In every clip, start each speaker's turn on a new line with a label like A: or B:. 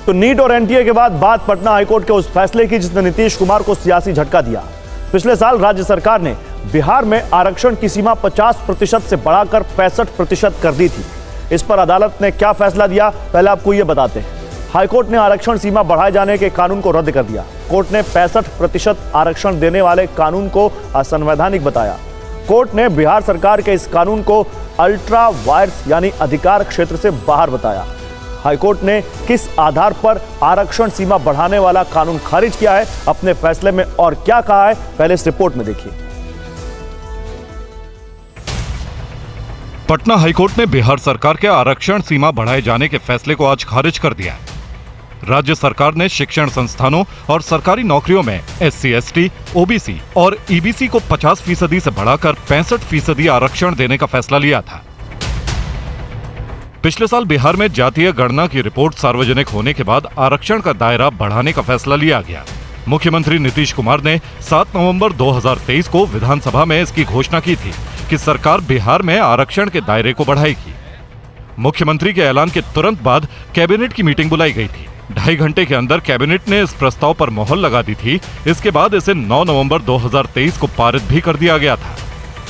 A: तो नीट और एनटीए के बाद बात पटना हाईकोर्ट के उस फैसले की जिसने नीतीश कुमार को सियासी झटका दिया। पिछले साल राज्य सरकार ने बिहार में आरक्षण की सीमा 50% से बढ़ाकर 65% कर दी थी। इस पर अदालत ने क्या फैसला दिया, पहले आपको यह बताते हैं। हाईकोर्ट ने आरक्षण सीमा बढ़ाए जाने के कानून को रद्द कर दिया। कोर्ट ने 65% आरक्षण देने वाले कानून को असंवैधानिक बताया। कोर्ट ने बिहार सरकार के इस कानून को अल्ट्रा वायर्स यानी अधिकार क्षेत्र से बाहर बताया। हाईकोर्ट ने किस आधार पर आरक्षण सीमा बढ़ाने वाला कानून खारिज किया है, अपने फैसले में और क्या कहा है, पहले इस रिपोर्ट में देखिए।
B: पटना हाईकोर्ट ने बिहार सरकार के आरक्षण सीमा बढ़ाए जाने के फैसले को आज खारिज कर दिया। राज्य सरकार ने शिक्षण संस्थानों और सरकारी नौकरियों में SC, ST, OBC और EBC को 50% से बढ़ाकर 65% आरक्षण देने का फैसला लिया था। पिछले साल बिहार में जातीय गणना की रिपोर्ट सार्वजनिक होने के बाद आरक्षण का दायरा बढ़ाने का फैसला लिया गया। मुख्यमंत्री नीतीश कुमार ने 7 नवंबर 2023 को विधानसभा में इसकी घोषणा की थी कि सरकार बिहार में आरक्षण के दायरे को बढ़ाएगी। मुख्यमंत्री के ऐलान के तुरंत बाद कैबिनेट की मीटिंग बुलाई गई थी। 2.5 घंटे के अंदर कैबिनेट ने इस प्रस्ताव पर मोहर लगा दी थी। इसके बाद इसे 9 नवंबर 2023 को पारित भी कर दिया गया था।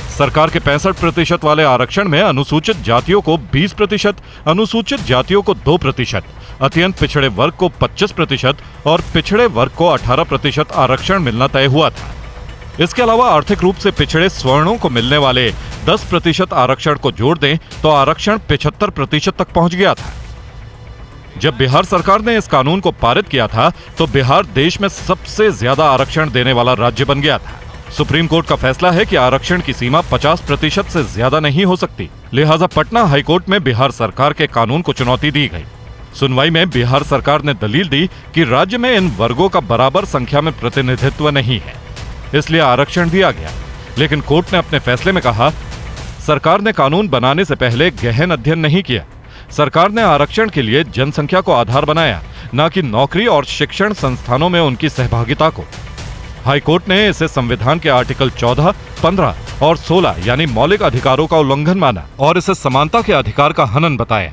B: सरकार के 65% वाले आरक्षण में अनुसूचित जातियों को 20%, अनुसूचित जातियों को 2%, अत्यंत पिछड़े वर्ग को 25% और पिछड़े वर्ग को 18% आरक्षण मिलना तय हुआ था। इसके अलावा आर्थिक रूप से पिछड़े स्वर्णों को मिलने वाले 10% आरक्षण को जोड़ दें तो आरक्षण 75% तक पहुंच गया था। जब बिहार सरकार ने इस कानून को पारित किया था तो बिहार देश में सबसे ज्यादा आरक्षण देने वाला राज्य बन गया था। सुप्रीम कोर्ट का फैसला है कि आरक्षण की सीमा 50% से ज्यादा नहीं हो सकती। लिहाजा पटना हाईकोर्ट में बिहार सरकार के कानून को चुनौती दी गई। सुनवाई में बिहार सरकार ने दलील दी कि राज्य में इन वर्गों का बराबर संख्या में प्रतिनिधित्व नहीं है, इसलिए आरक्षण दिया गया। लेकिन कोर्ट ने अपने फैसले में कहा, सरकार ने कानून बनाने से पहले गहन अध्ययन नहीं किया। सरकार ने आरक्षण के लिए जनसंख्या को आधार बनाया, न कि नौकरी और शिक्षण संस्थानों में उनकी सहभागिता को। हाईकोर्ट ने इसे संविधान के आर्टिकल 14, 15 और 16 यानी मौलिक अधिकारों का उल्लंघन माना और इसे समानता के अधिकार का हनन बताया।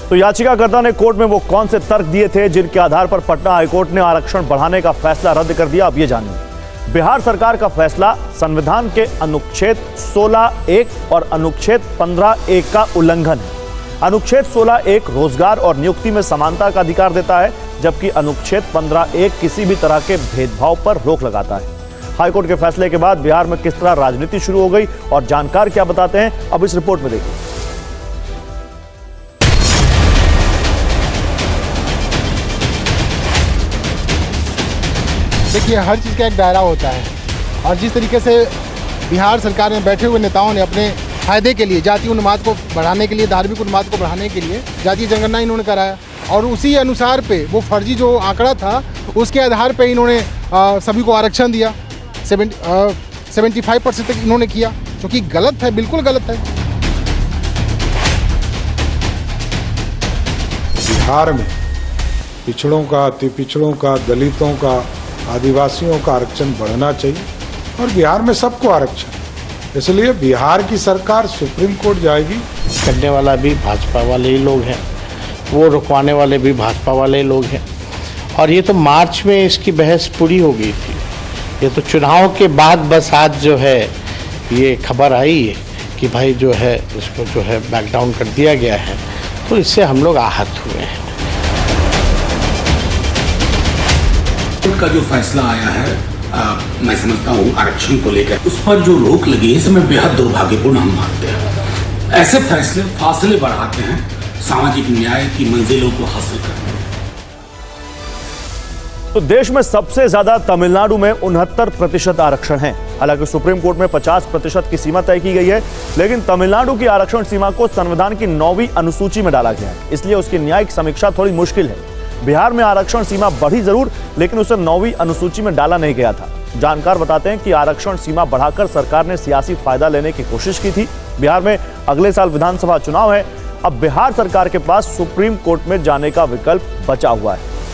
A: तो याचिकाकर्ता ने कोर्ट में वो कौन से तर्क दिए थे जिनके आधार पर पटना हाईकोर्ट ने आरक्षण बढ़ाने का फैसला रद्द कर दिया, अब ये जानिए। बिहार सरकार का फैसला संविधान के अनुच्छेद 16(1) और अनुच्छेद 15(1) का उल्लंघन है। अनुच्छेद 16(1) रोजगार और नियुक्ति में समानता का अधिकार देता है, जबकि अनुच्छेद 15(1) किसी भी तरह के भेदभाव पर रोक लगाता है। हाईकोर्ट के फैसले के बाद बिहार में किस तरह राजनीति शुरू हो गई और जानकार क्या बताते हैं, अब इस रिपोर्ट में देखिए।
C: देखिए, हर चीज़ का एक दायरा होता है और जिस तरीके से बिहार सरकार में बैठे हुए नेताओं ने अपने फायदे के लिए, जातीय उन्माद को बढ़ाने के लिए, धार्मिक उन्माद को बढ़ाने के लिए जातीय जनगणना इन्होंने कराया और उसी अनुसार पे वो फर्जी जो आंकड़ा था उसके आधार पे इन्होंने सभी को आरक्षण दिया। 75% तक इन्होंने किया, जो कि गलत है, बिल्कुल गलत है।
D: बिहार में पिछड़ों का, अति पिछड़ों का, दलितों का, आदिवासियों का आरक्षण बढ़ना चाहिए और बिहार में सबको आरक्षण। इसलिए बिहार की सरकार सुप्रीम कोर्ट जाएगी।
E: करने वाला भी भाजपा वाले ही लोग हैं, वो रुकवाने वाले भी भाजपा वाले लोग हैं और ये तो मार्च में इसकी बहस पूरी हो गई थी। ये तो चुनाव के बाद बस आज जो है ये खबर आई है कि भाई जो है इसको जो है बैकडाउन कर दिया गया है, तो इससे हम लोग आहत हुए हैं।
F: का जो फैसला आया है, मैं समझता हूँ आरक्षण को लेकर उस पर जो रोक लगी है, इसमें बेहद दुर्भाग्यपूर्ण हम मानते हैं। ऐसे फैसले फासले बढ़ाते हैं सामाजिक न्याय की मंजिलों को हासिल करने में।
A: तो देश में सबसे ज्यादा तमिलनाडु में 69% आरक्षण है। हालांकि सुप्रीम कोर्ट में 50% की सीमा तय की गई है, लेकिन तमिलनाडु की आरक्षण सीमा को संविधान की 9वीं अनुसूची में डाला गया है, इसलिए उसकी न्यायिक समीक्षा थोड़ी मुश्किल है। बिहार में आरक्षण सीमा बढ़ी जरूर, लेकिन उसे 9वीं अनुसूची में डाला नहीं गया था। जानकार बताते हैं कि आरक्षण सीमा बढ़ाकर सरकार ने सियासी फायदा लेने की कोशिश की थी। बिहार में अगले साल विधानसभा चुनाव है। अब बिहार सरकार के पास सुप्रीम कोर्ट में जाने का विकल्प बचा हुआ है।